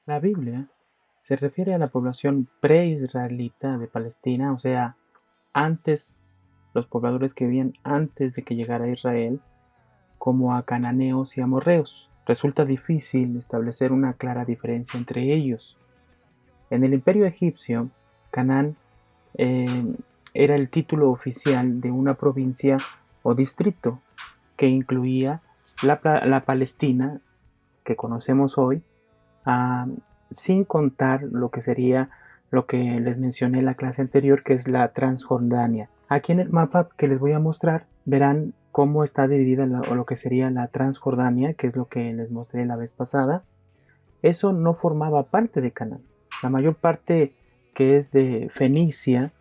La Biblia se refiere a la población pre-israelita de Palestina, o sea, antes, los pobladores que vivían antes de que llegara Israel, como a cananeos y amorreos. Resulta difícil establecer una clara diferencia entre ellos. En el imperio egipcio, Canaán eh, era el título oficial de una provincia o distrito que incluía la Palestina que conocemos hoy, ah, sin contar lo que sería lo que les mencioné en la clase anterior, que es la Transjordania. Aquí en el mapa que les voy a mostrar, verán cómo está dividida o lo que sería la Transjordania, que es lo que les mostré la vez pasada. Eso no formaba parte de Canaán. La mayor parte que es de Fenicia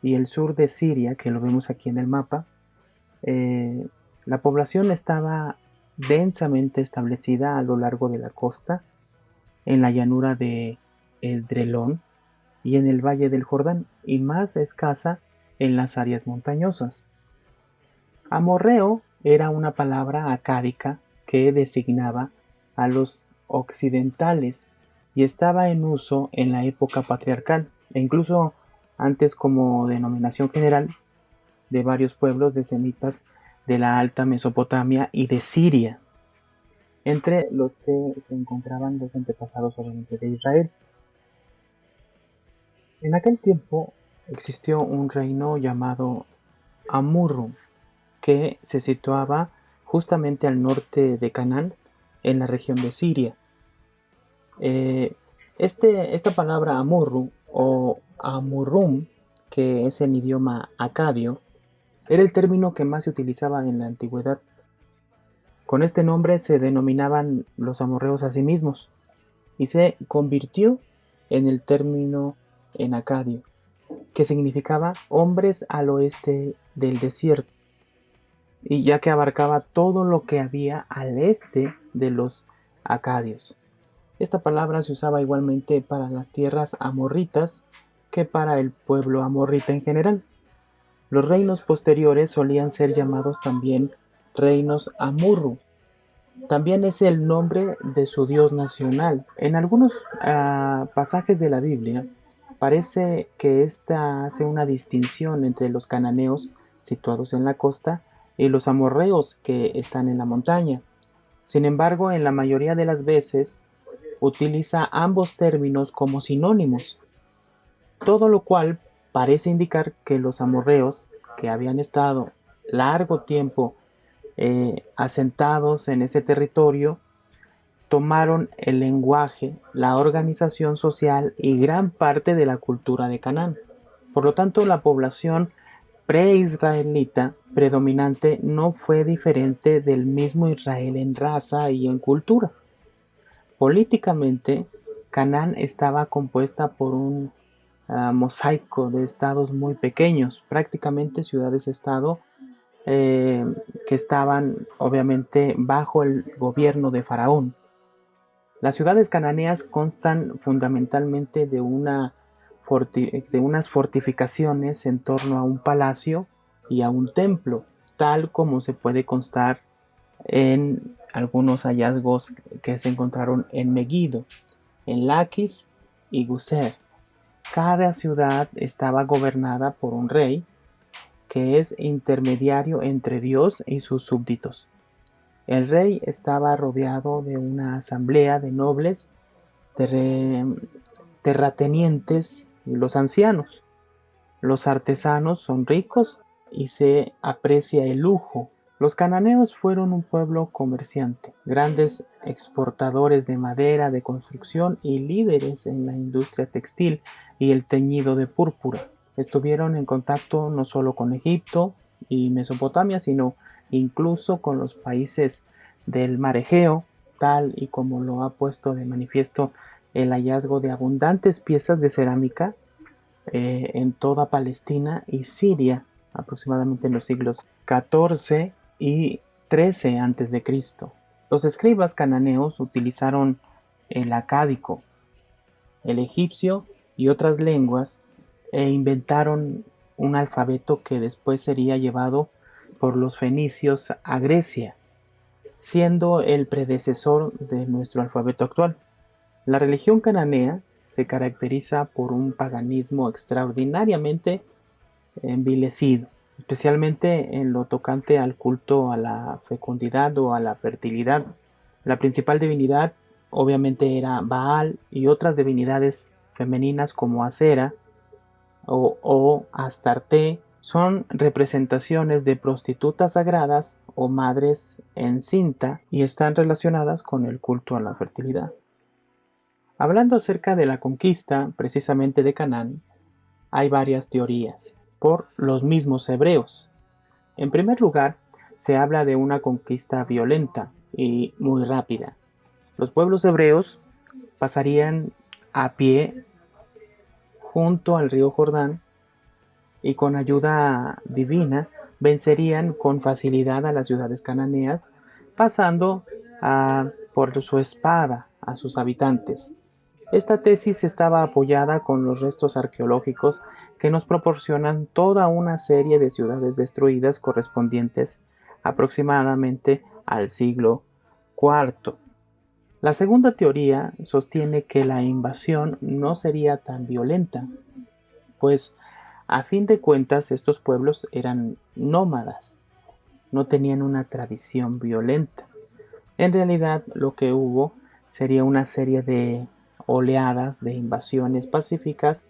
y el sur de Siria, que lo vemos aquí en el mapa, eh, la población estaba densamente establecida a lo largo de la costa, en la llanura de Esdrelón y en el valle del Jordán, y más escasa en las áreas montañosas. Amorreo era una palabra acádica que designaba a los occidentales y estaba en uso en la época patriarcal e incluso antes como denominación general de varios pueblos de semitas de la Alta Mesopotamia y de Siria, entre los que se encontraban los antepasados obviamente de Israel. En aquel tiempo existió un reino llamado Amurru, que se situaba justamente al norte de Canaán, en la región de Siria. Eh, esta palabra Amurru o Amurrum, que es en idioma acadio, era el término que más se utilizaba en la antigüedad. Con este nombre se denominaban los amorreos a sí mismos y se convirtió en el término en acadio, que significaba hombres al oeste del desierto, y ya que abarcaba todo lo que había al este de los acadios. Esta palabra se usaba igualmente para las tierras amorritas que para el pueblo amorrita en general. Los reinos posteriores solían ser llamados también reinos amurru. También es el nombre de su dios nacional. En algunos pasajes de la Biblia parece que ésta hace una distinción entre los cananeos situados en la costa y los amorreos que están en la montaña. Sin embargo, en la mayoría de las veces utiliza ambos términos como sinónimos, todo lo cual parece indicar que los amorreos, que habían estado largo tiempo asentados en ese territorio, tomaron el lenguaje, la organización social y gran parte de la cultura de Canaán. Por lo tanto, la población pre-israelita predominante no fue diferente del mismo Israel en raza y en cultura. Políticamente, Canaán estaba compuesta por un mosaico de estados muy pequeños, prácticamente ciudades-estado, que estaban obviamente bajo el gobierno de Faraón. Las ciudades cananeas constan fundamentalmente de unas fortificaciones en torno a un palacio y a un templo, tal como se puede constar en algunos hallazgos que se encontraron en Megiddo, en Laquis y Guser. Cada ciudad estaba gobernada por un rey que es intermediario entre Dios y sus súbditos. El rey estaba rodeado de una asamblea de nobles, terratenientes y los ancianos. Los artesanos son ricos y se aprecia el lujo. Los cananeos fueron un pueblo comerciante, grandes exportadores de madera, de construcción y líderes en la industria textil y el teñido de púrpura. Estuvieron en contacto no solo con Egipto y Mesopotamia, sino incluso con los países del mar Egeo, tal y como lo ha puesto de manifiesto el hallazgo de abundantes piezas de cerámica en toda Palestina y Siria, aproximadamente en los siglos XIV y XIII a.C. Los escribas cananeos utilizaron el acádico, el egipcio y otras lenguas e inventaron un alfabeto que después sería llevado por los fenicios a Grecia, siendo el predecesor de nuestro alfabeto actual. La religión cananea se caracteriza por un paganismo extraordinariamente envilecido, especialmente en lo tocante al culto a la fecundidad o a la fertilidad. La principal divinidad obviamente era Baal y otras divinidades femeninas como Acera o Astarte son representaciones de prostitutas sagradas o madres encinta y están relacionadas con el culto a la fertilidad. Hablando acerca de la conquista precisamente de Canaán, hay varias teorías por los mismos hebreos. En primer lugar, se habla de una conquista violenta y muy rápida. Los pueblos hebreos pasarían a pie junto al río Jordán y con ayuda divina vencerían con facilidad a las ciudades cananeas, pasando por su espada a sus habitantes. Esta tesis estaba apoyada con los restos arqueológicos que nos proporcionan toda una serie de ciudades destruidas correspondientes aproximadamente al siglo IV. La segunda teoría sostiene que la invasión no sería tan violenta, pues a fin de cuentas estos pueblos eran nómadas, no tenían una tradición violenta. En realidad lo que hubo sería una serie de oleadas de invasiones pacíficas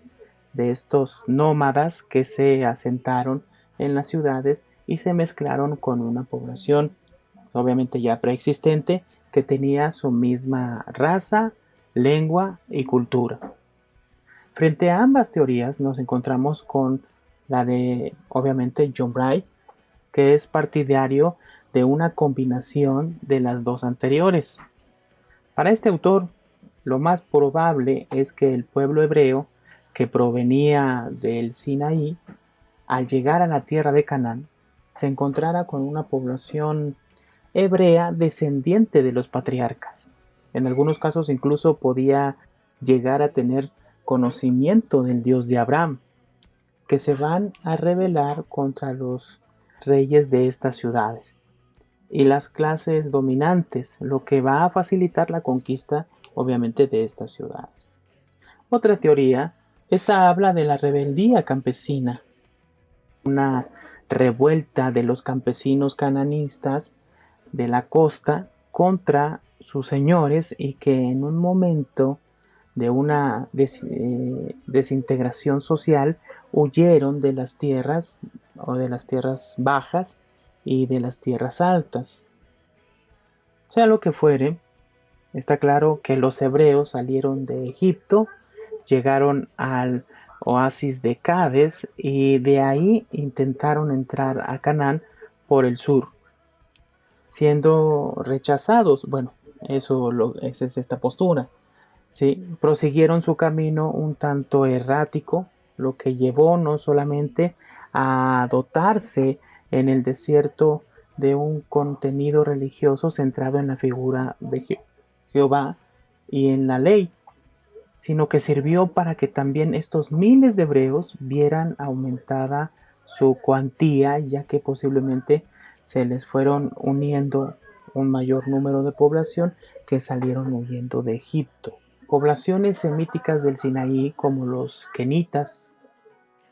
de estos nómadas que se asentaron en las ciudades y se mezclaron con una población obviamente ya preexistente que tenía su misma raza, lengua y cultura. Frente a ambas teorías nos encontramos con la de obviamente John Bright, que es partidario de una combinación de las dos anteriores. Para este autor, lo más probable es que el pueblo hebreo, que provenía del Sinaí, al llegar a la tierra de Canaán, se encontrara con una población hebrea descendiente de los patriarcas. En algunos casos incluso podía llegar a tener conocimiento del Dios de Abraham, que se van a rebelar contra los reyes de estas ciudades y las clases dominantes, lo que va a facilitar la conquista obviamente de estas ciudades. Otra teoría, esta habla de la rebeldía campesina, una revuelta de los campesinos cananistas de la costa contra sus señores y que en un momento de una desintegración social huyeron de las tierras o de las tierras bajas y de las tierras altas. Sea lo que fuere, está claro que los hebreos salieron de Egipto, llegaron al oasis de Cades y de ahí intentaron entrar a Canaán por el sur, siendo rechazados. Bueno, esa es esta postura. ¿Sí? Prosiguieron su camino un tanto errático, lo que llevó no solamente a dotarse en el desierto de un contenido religioso centrado en la figura de Jehová y en la ley, sino que sirvió para que también estos miles de hebreos vieran aumentada su cuantía, ya que posiblemente se les fueron uniendo un mayor número de población que salieron huyendo de Egipto. Poblaciones semíticas del Sinaí como los kenitas,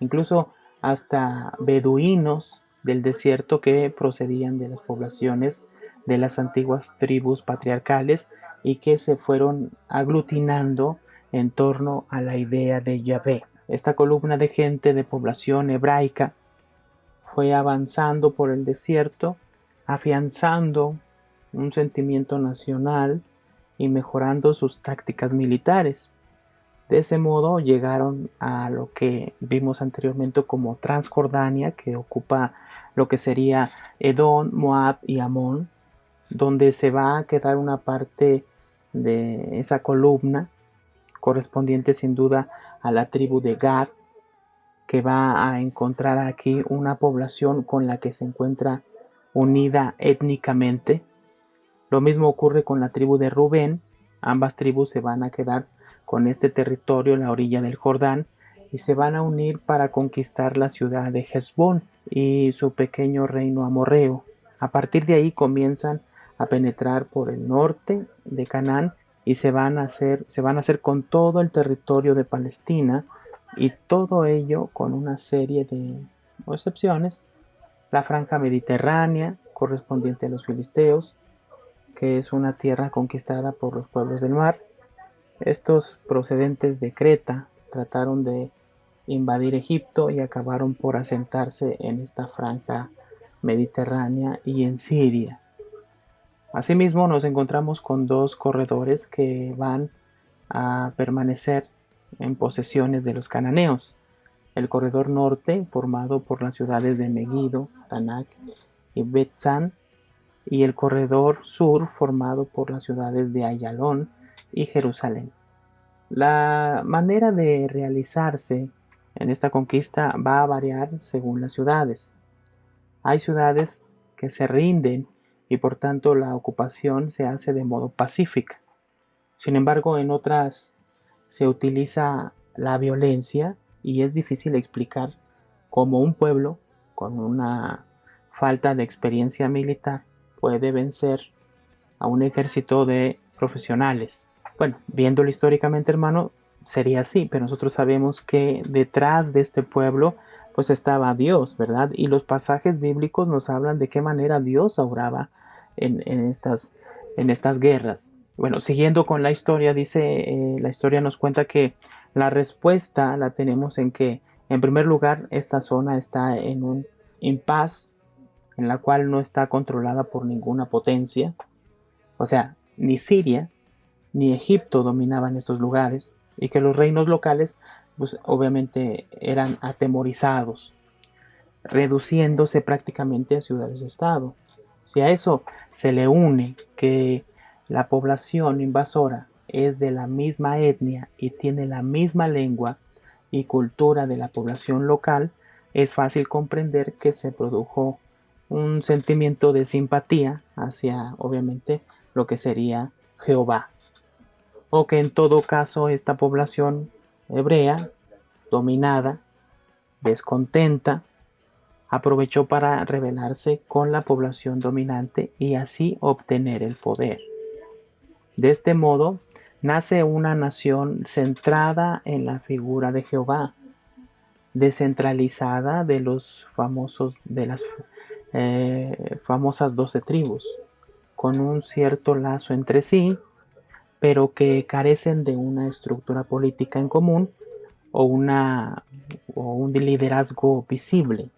incluso hasta beduinos del desierto que procedían de las poblaciones de las antiguas tribus patriarcales y que se fueron aglutinando en torno a la idea de Yahvé. Esta columna de gente de población hebraica fue avanzando por el desierto, afianzando un sentimiento nacional y mejorando sus tácticas militares. De ese modo llegaron a lo que vimos anteriormente como Transjordania, que ocupa lo que sería Edom, Moab y Amón, donde se va a quedar una parte de esa columna correspondiente sin duda a la tribu de Gad, que va a encontrar aquí una población con la que se encuentra unida étnicamente. Lo mismo ocurre con la tribu de Rubén. Ambas tribus se van a quedar con este territorio en la orilla del Jordán y se van a unir para conquistar la ciudad de Hezbón y su pequeño reino amorreo. A partir de ahí comienzan a penetrar por el norte de Canaán y se van a hacer con todo el territorio de Palestina, y todo ello con una serie de excepciones: la franja mediterránea correspondiente a los filisteos, que es una tierra conquistada por los pueblos del mar. Estos procedentes de Creta trataron de invadir Egipto y acabaron por asentarse en esta franja mediterránea y en Siria. Asimismo, nos encontramos con dos corredores que van a permanecer en posesiones de los cananeos: el corredor norte, formado por las ciudades de Megiddo, Tanak y Bet-San, y el corredor sur, formado por las ciudades de Ayalón y Jerusalén. La manera de realizarse en esta conquista va a variar según las ciudades. Hay ciudades que se rinden y por tanto la ocupación se hace de modo pacífico. Sin embargo, en otras se utiliza la violencia y es difícil explicar cómo un pueblo con una falta de experiencia militar puede vencer a un ejército de profesionales. Bueno, viéndolo históricamente, hermano, sería así, pero nosotros sabemos que detrás de este pueblo pues estaba Dios, ¿verdad? Y los pasajes bíblicos nos hablan de qué manera Dios obraba en estas guerras. Bueno, siguiendo con la historia, la historia nos cuenta que la respuesta la tenemos en que, en primer lugar, esta zona está en un impasse en la cual no está controlada por ninguna potencia. O sea, ni Siria ni Egipto dominaban estos lugares, y que los reinos locales pues obviamente eran atemorizados, reduciéndose prácticamente a ciudades-estado. Si a eso se le une que la población invasora es de la misma etnia y tiene la misma lengua y cultura de la población local, es fácil comprender que se produjo un sentimiento de simpatía hacia, obviamente, lo que sería Jehová, o que en todo caso esta población hebrea, dominada, descontenta, aprovechó para rebelarse con la población dominante y así obtener el poder. De este modo, nace una nación centrada en la figura de Jehová, descentralizada de las famosas 12 tribus, con un cierto lazo entre sí, pero que carecen de una estructura política en común o un liderazgo visible.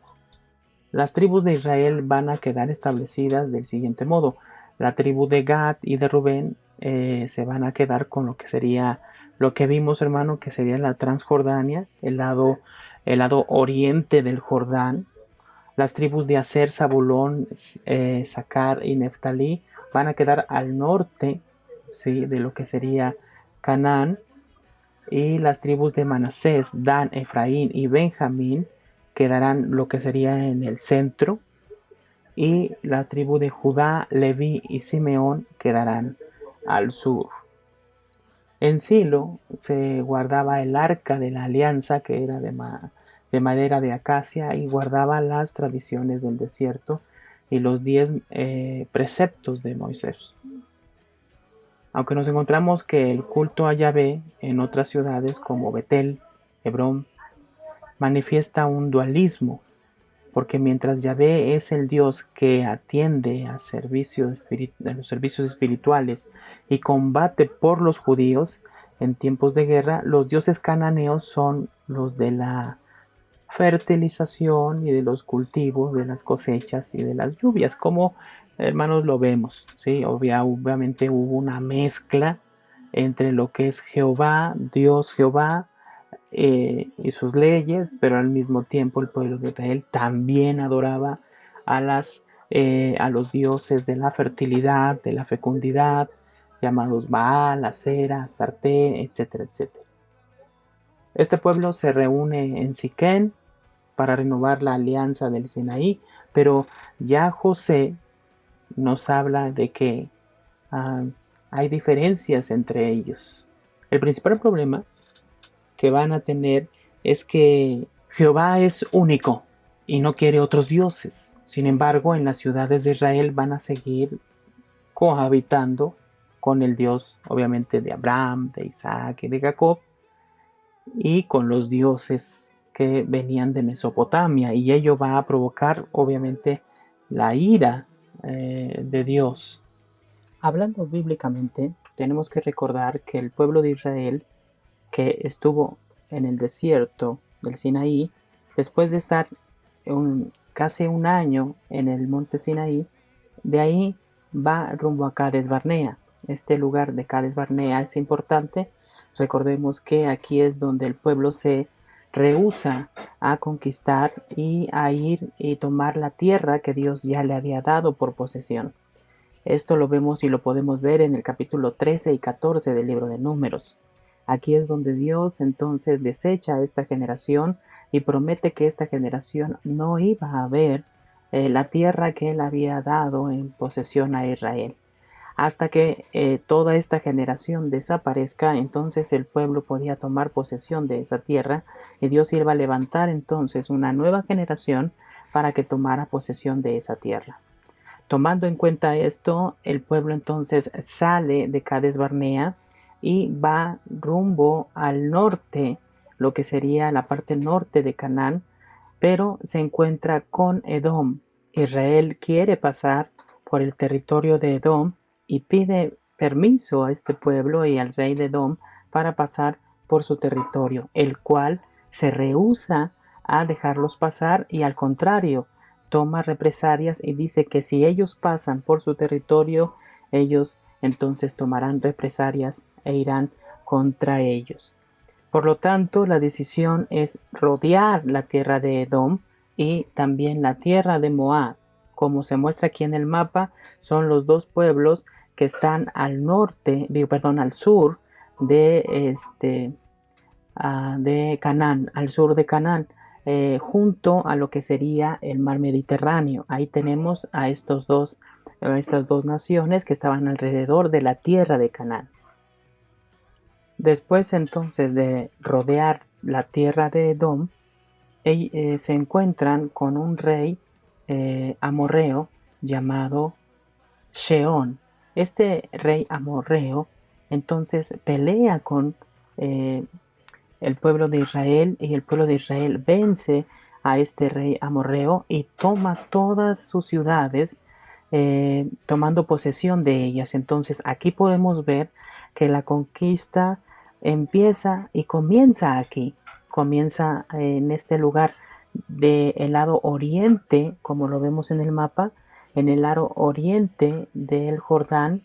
Las tribus de Israel van a quedar establecidas del siguiente modo: la tribu de Gad y de Rubén se van a quedar con lo que sería lo que vimos, hermano, que sería la Transjordania, el lado oriente del Jordán. Las tribus de Aser, Zabulón, Sacar y Neftalí van a quedar al norte, ¿sí?, de lo que sería Canaán, y las tribus de Manasés, Dan, Efraín y Benjamín quedarán lo que sería en el centro, y la tribu de Judá, Leví y Simeón quedarán al sur. En Silo se guardaba el arca de la alianza, que era de madera de acacia, y guardaba las tradiciones del desierto y los 10 preceptos de Moisés. Aunque nos encontramos que el culto a Yahvé en otras ciudades como Betel, Hebrón, manifiesta un dualismo, porque mientras Yahvé es el Dios que atiende a los servicios espirituales y combate por los judíos en tiempos de guerra, los dioses cananeos son los de la fertilización y de los cultivos, de las cosechas y de las lluvias, como, hermanos, lo vemos, ¿sí? Obviamente hubo una mezcla entre lo que es Jehová, Dios Jehová, y sus leyes, pero al mismo tiempo el pueblo de Israel también adoraba a los dioses de la fertilidad, de la fecundidad, llamados Baal, Asera, Astarte, etcétera, etcétera. Este pueblo se reúne en Siquén para renovar la alianza del Sinaí, pero ya José nos habla de que hay diferencias entre ellos. El principal problema que van a tener es que Jehová es único y no quiere otros dioses. Sin embargo, en las ciudades de Israel van a seguir cohabitando con el Dios obviamente de Abraham, de Isaac y de Jacob, y con los dioses que venían de Mesopotamia, y ello va a provocar obviamente la ira de Dios. Hablando bíblicamente, tenemos que recordar que el pueblo de Israel, que estuvo en el desierto del Sinaí, después de estar casi un año en el monte Sinaí, de ahí va rumbo a Cades Barnea. Este lugar de Cades Barnea es importante. Recordemos que aquí es donde el pueblo se rehúsa a conquistar y a ir y tomar la tierra que Dios ya le había dado por posesión. Esto lo vemos y lo podemos ver en el capítulo 13 y 14 del libro de Números. Aquí es donde Dios entonces desecha a esta generación y promete que esta generación no iba a ver la tierra que él había dado en posesión a Israel. Hasta que toda esta generación desaparezca, entonces el pueblo podía tomar posesión de esa tierra y Dios iba a levantar entonces una nueva generación para que tomara posesión de esa tierra. Tomando en cuenta esto, el pueblo entonces sale de Cades Barnea y va rumbo al norte, lo que sería la parte norte de Canaán, pero se encuentra con Edom. Israel quiere pasar por el territorio de Edom y pide permiso a este pueblo y al rey de Edom para pasar por su territorio, el cual se rehúsa a dejarlos pasar y al contrario, toma represalias y dice que si ellos pasan por su territorio, ellos entonces tomarán represalias e irán contra ellos. Por lo tanto, la decisión es rodear la tierra de Edom y también la tierra de Moab. Como se muestra aquí en el mapa, son los dos pueblos que están al al sur de Canaán, al sur de Canaán, junto a lo que sería el mar Mediterráneo. Ahí tenemos a estas dos naciones que estaban alrededor de la tierra de Canaán. Después entonces de rodear la tierra de Edom, se encuentran con un rey amorreo llamado Sheón. Este rey amorreo entonces pelea con el pueblo de Israel y el pueblo de Israel vence a este rey amorreo y toma todas sus ciudades, tomando posesión de ellas. Entonces aquí podemos ver que la conquista empieza y comienza aquí, comienza en este lugar del lado oriente, como lo vemos en el mapa, en el lado oriente del Jordán.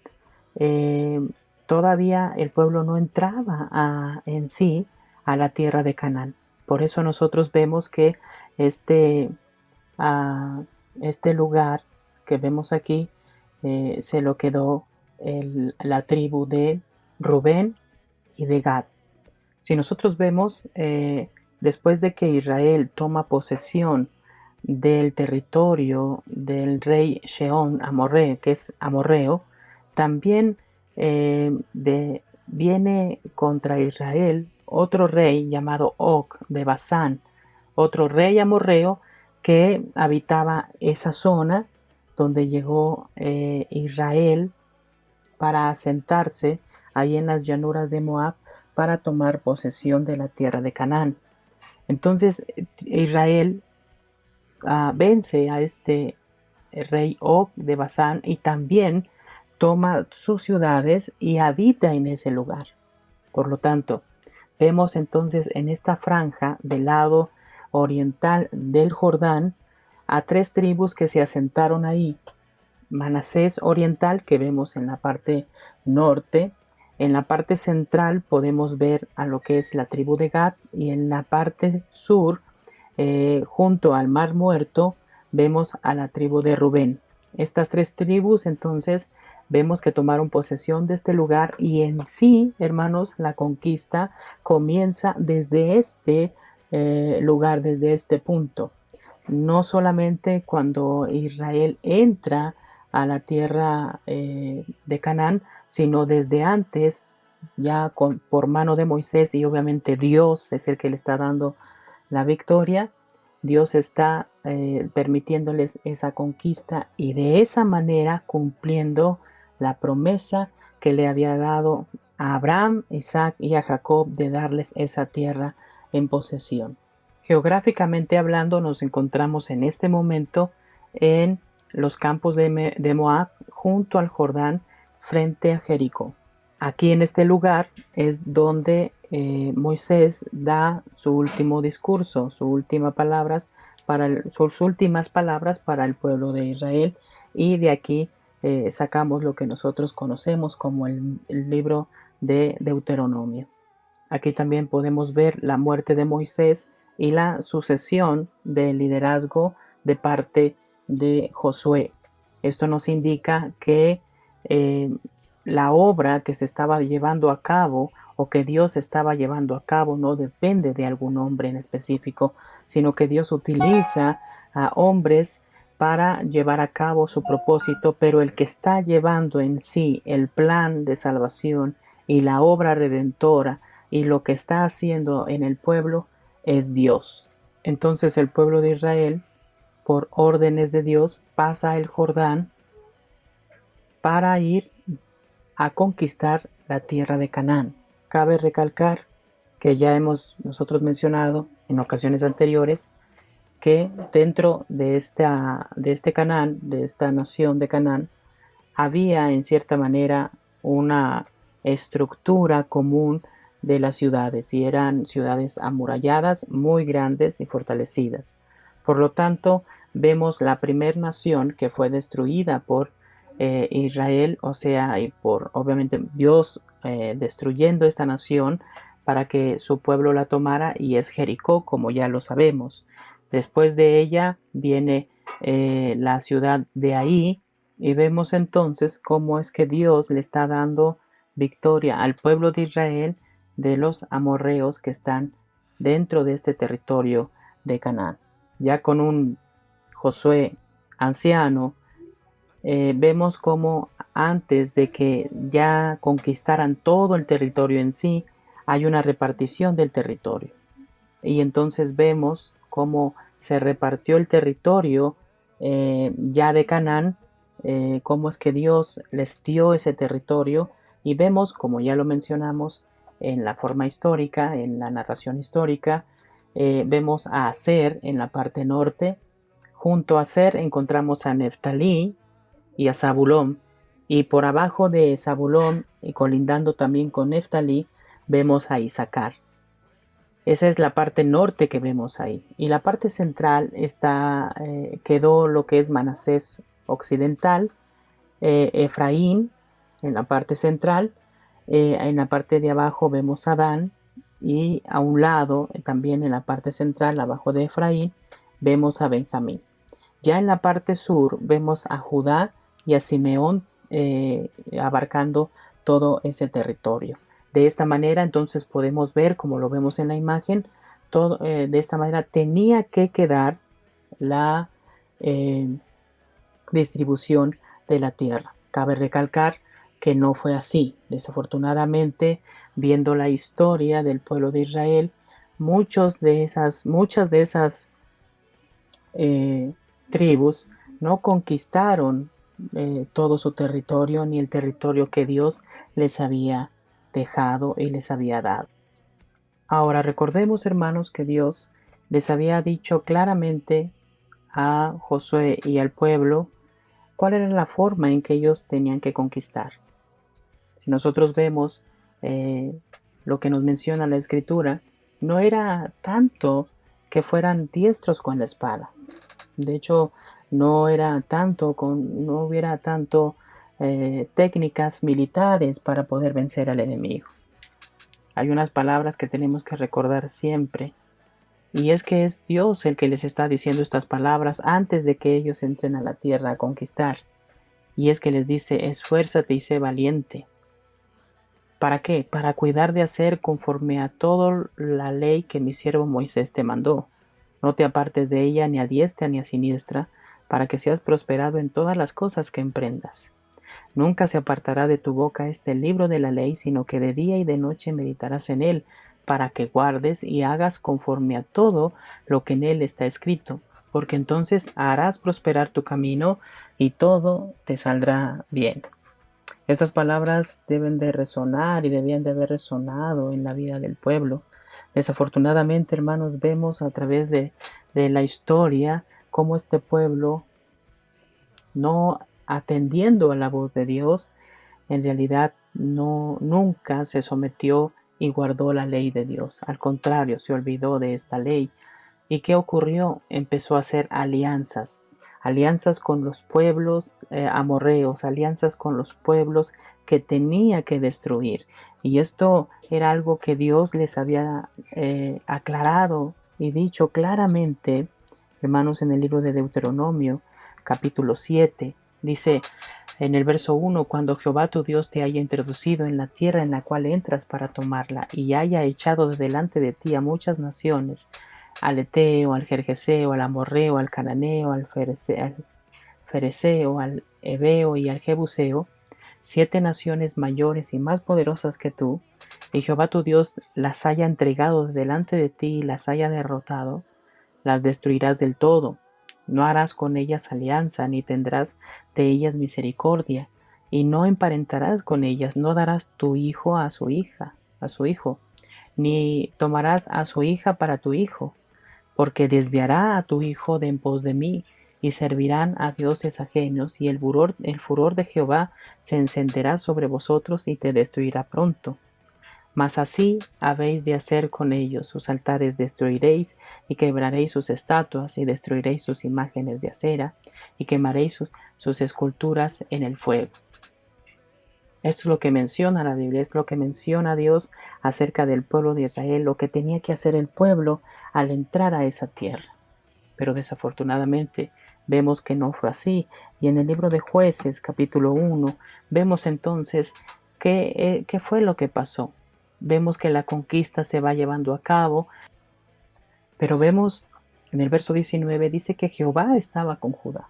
Todavía el pueblo no entraba en sí a la tierra de Canaán. Por eso nosotros vemos que este lugar que vemos aquí se lo quedó la tribu de Rubén y de Gad. Si nosotros vemos, después de que Israel toma posesión del territorio del rey Sheón amorreo, que es amorreo, también viene contra Israel otro rey llamado Og de Basán, otro rey amorreo que habitaba esa zona donde llegó Israel para asentarse ahí en las llanuras de Moab para tomar posesión de la tierra de Canaán. Entonces Israel vence a este rey Og de Basán y también toma sus ciudades y habita en ese lugar. Por lo tanto, vemos entonces en esta franja del lado oriental del Jordán a tres tribus que se asentaron ahí. Manasés oriental, que vemos en la parte norte. En la parte central podemos ver a lo que es la tribu de Gad, y en la parte sur, junto al Mar Muerto, vemos a la tribu de Rubén. Estas tres tribus entonces vemos que tomaron posesión de este lugar, y en sí, hermanos, la conquista comienza desde este lugar, desde este punto. No solamente cuando Israel entra a la tierra de Canaán, sino desde antes, ya por mano de Moisés, y obviamente Dios es el que le está dando la victoria. Dios está permitiéndoles esa conquista y de esa manera cumpliendo la promesa que le había dado a Abraham, Isaac y a Jacob de darles esa tierra en posesión. Geográficamente hablando, nos encontramos en este momento en los campos de Moab, junto al Jordán, frente a Jericó. Aquí en este lugar es donde Moisés da su último discurso, sus últimas palabras para el pueblo de Israel, y de aquí sacamos lo que nosotros conocemos como el libro de Deuteronomio. Aquí también podemos ver la muerte de Moisés y la sucesión del liderazgo de parte de Josué. Esto nos indica que la obra que se estaba llevando a cabo o que Dios estaba llevando a cabo no depende de algún hombre en específico, sino que Dios utiliza a hombres para llevar a cabo su propósito, pero el que está llevando en sí el plan de salvación y la obra redentora y lo que está haciendo en el pueblo es Dios. Entonces el pueblo de Israel, por órdenes de Dios, pasa el Jordán para ir a conquistar la tierra de Canaán. Cabe recalcar que ya hemos nosotros mencionado en ocasiones anteriores que dentro de este Canaán, de esta nación de Canaán, había en cierta manera una estructura común de las ciudades, y eran ciudades amuralladas, muy grandes y fortalecidas. Por lo tanto, vemos la primera nación que fue destruida por Israel, o sea, y por obviamente Dios destruyendo esta nación para que su pueblo la tomara, y es Jericó, como ya lo sabemos. Después de ella viene la ciudad de Ai, y vemos entonces cómo es que Dios le está dando victoria al pueblo de Israel de los amorreos que están dentro de este territorio de Canaán. Ya con un Josué anciano, vemos cómo antes de que ya conquistaran todo el territorio en sí, hay una repartición del territorio. Y entonces vemos cómo se repartió el territorio ya de Canaán, cómo es que Dios les dio ese territorio, y vemos, como ya lo mencionamos en la forma histórica, en la narración histórica, vemos a Aser en la parte norte. Junto a Aser encontramos a Neftalí y a Zabulón, y por abajo de Zabulón y colindando también con Neftalí vemos a Isaacar. Esa es la parte norte que vemos ahí, y la parte central quedó lo que es Manasés occidental, Efraín en la parte central, en la parte de abajo vemos a Dan, y a un lado también en la parte central abajo de Efraín vemos a Benjamín. Ya en la parte sur vemos a Judá y a Simeón abarcando todo ese territorio. De esta manera entonces podemos ver, como lo vemos en la imagen, de esta manera tenía que quedar la distribución de la tierra. Cabe recalcar que no fue así. Desafortunadamente, viendo la historia del pueblo de Israel, muchas de esas tribus no conquistaron todo su territorio, ni el territorio que Dios les había dejado y les había dado. Ahora recordemos, hermanos, que Dios les había dicho claramente a Josué y al pueblo cuál era la forma en que ellos tenían que conquistar. Si nosotros vemos lo que nos menciona la Escritura, no era tanto que fueran diestros con la espada. De hecho, no hubiera tanto técnicas militares para poder vencer al enemigo. Hay unas palabras que tenemos que recordar siempre, y es que es Dios el que les está diciendo estas palabras antes de que ellos entren a la tierra a conquistar. Y es que les dice: esfuérzate y sé valiente. ¿Para qué? Para cuidar de hacer conforme a toda la ley que mi siervo Moisés te mandó. No te apartes de ella ni a diestra ni a siniestra, para que seas prosperado en todas las cosas que emprendas. Nunca se apartará de tu boca este libro de la ley, sino que de día y de noche meditarás en él, para que guardes y hagas conforme a todo lo que en él está escrito, porque entonces harás prosperar tu camino y todo te saldrá bien. Estas palabras deben de resonar y debían de haber resonado en la vida del pueblo. Desafortunadamente, hermanos, vemos a través de la historia cómo este pueblo, no atendiendo a la voz de Dios, en realidad nunca se sometió y guardó la ley de Dios. Al contrario, se olvidó de esta ley. ¿Y qué ocurrió? Empezó a hacer alianzas con los pueblos amorreos, alianzas con los pueblos que tenía que destruir. Y esto era algo que Dios les había aclarado y dicho claramente, hermanos, en el libro de Deuteronomio, capítulo 7. Dice en el verso 1: cuando Jehová tu Dios te haya introducido en la tierra en la cual entras para tomarla, y haya echado de delante de ti a muchas naciones, al Eteo, al Gergeseo, al Amorreo, al Cananeo, al Fereceo, al Ebeo y al Jebuseo, 7 naciones mayores y más poderosas que tú, y Jehová tu Dios las haya entregado de delante de ti y las haya derrotado, las destruirás del todo. No harás con ellas alianza, ni tendrás de ellas misericordia, y no emparentarás con ellas, no darás tu hijo a su hijo, ni tomarás a su hija para tu hijo, porque desviará a tu hijo de en pos de mí, y servirán a dioses ajenos, y el furor de Jehová se encenderá sobre vosotros y te destruirá pronto. Mas así habéis de hacer con ellos: sus altares destruiréis, y quebraréis sus estatuas, y destruiréis sus imágenes de acera, y quemaréis sus esculturas en el fuego. Esto es lo que menciona la Biblia, es lo que menciona Dios acerca del pueblo de Israel, lo que tenía que hacer el pueblo al entrar a esa tierra. Pero desafortunadamente vemos que no fue así. Y en el libro de Jueces, capítulo 1, vemos entonces qué fue lo que pasó. Vemos que la conquista se va llevando a cabo, pero vemos en el verso 19, dice que Jehová estaba con Judá,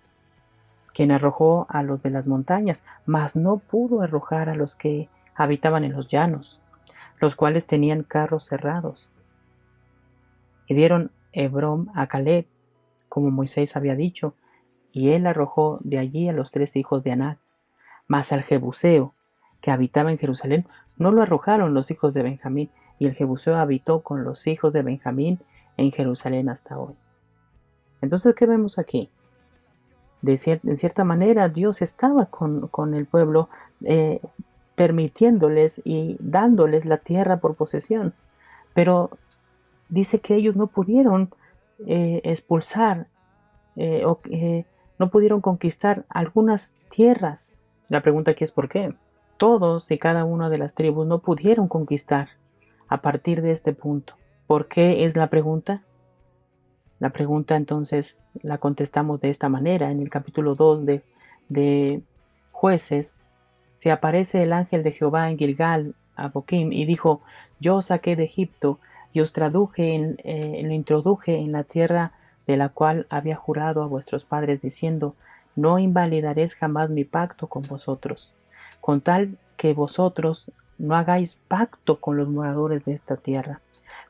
quien arrojó a los de las montañas, mas no pudo arrojar a los que habitaban en los llanos, los cuales tenían carros cerrados. Y dieron Hebrón a Caleb, como Moisés había dicho, y él arrojó de allí a los 3 hijos de Anac. Mas al Jebuseo, que habitaba en Jerusalén, no lo arrojaron los hijos de Benjamín, y el Jebuseo habitó con los hijos de Benjamín en Jerusalén hasta hoy. Entonces, ¿qué vemos aquí? En cierta manera, Dios estaba con el pueblo, permitiéndoles y dándoles la tierra por posesión. Pero dice que ellos no pudieron expulsar no pudieron conquistar algunas tierras. La pregunta aquí es ¿por qué? Todos y cada una de las tribus no pudieron conquistar a partir de este punto. ¿Por qué es la pregunta? La pregunta entonces la contestamos de esta manera. En el capítulo 2 de Jueces se aparece el ángel de Jehová en Gilgal a Boquim y dijo: yo os saqué de Egipto y os lo introduje en la tierra de la cual había jurado a vuestros padres, diciendo: no invalidaréis jamás mi pacto con vosotros, con tal que vosotros no hagáis pacto con los moradores de esta tierra,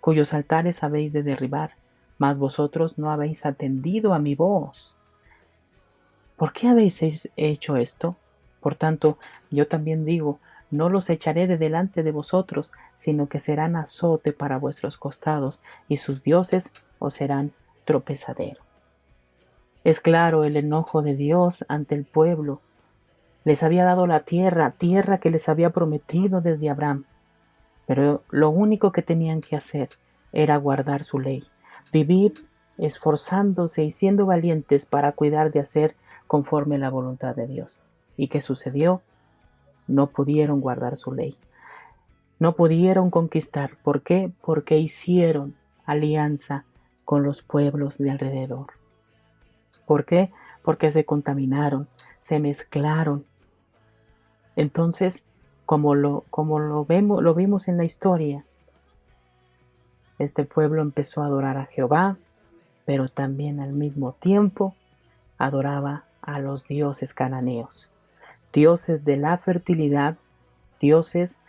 cuyos altares habéis de derribar, mas vosotros no habéis atendido a mi voz. ¿Por qué habéis hecho esto? Por tanto, yo también digo: no los echaré de delante de vosotros, sino que serán azote para vuestros costados, y sus dioses os serán tropezadero. Es claro el enojo de Dios ante el pueblo. Les había dado la tierra que les había prometido desde Abraham. Pero lo único que tenían que hacer era guardar su ley, vivir esforzándose y siendo valientes para cuidar de hacer conforme a la voluntad de Dios. ¿Y qué sucedió? No pudieron guardar su ley. No pudieron conquistar. ¿Por qué? Porque hicieron alianza con los pueblos de alrededor. ¿Por qué? Porque se contaminaron, se mezclaron. Entonces, como lo vimos en la historia, este pueblo empezó a adorar a Jehová, pero también al mismo tiempo adoraba a los dioses cananeos, dioses de la fertilidad, dioses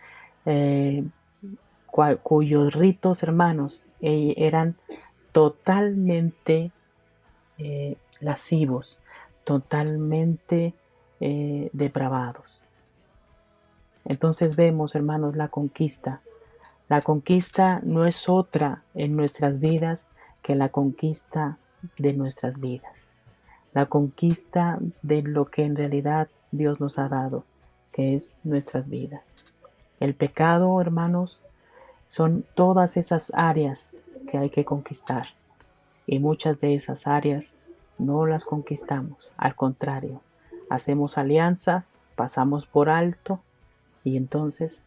cuyos ritos, hermanos, eran totalmente lascivos, totalmente depravados. Entonces vemos, hermanos, la conquista. La conquista no es otra en nuestras vidas que la conquista de nuestras vidas. La conquista de lo que en realidad Dios nos ha dado, que es nuestras vidas. El pecado, hermanos, son todas esas áreas que hay que conquistar. Y muchas de esas áreas no las conquistamos. Al contrario, hacemos alianzas, pasamos por alto y entonces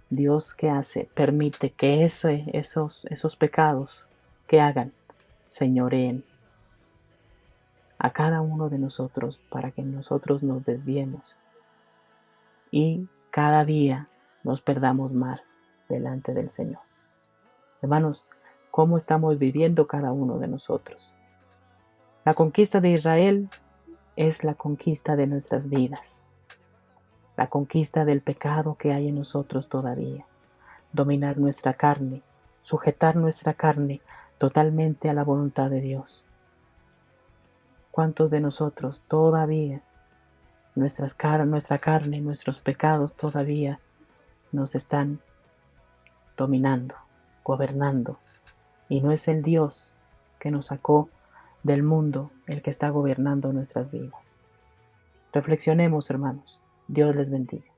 Dios, ¿qué hace? Permite que esos pecados que hagan señoreen a cada uno de nosotros para que nosotros nos desviemos y cada día nos perdamos más delante del Señor. Hermanos, ¿cómo estamos viviendo cada uno de nosotros? La conquista de Israel es la conquista de nuestras vidas, la conquista del pecado que hay en nosotros todavía. Dominar nuestra carne, sujetar nuestra carne totalmente a la voluntad de Dios. ¿Cuántos de nosotros todavía, nuestra carne, nuestros pecados todavía nos están dominando, gobernando? Y no es el Dios que nos sacó del mundo el que está gobernando nuestras vidas. Reflexionemos, hermanos. Dios les bendiga.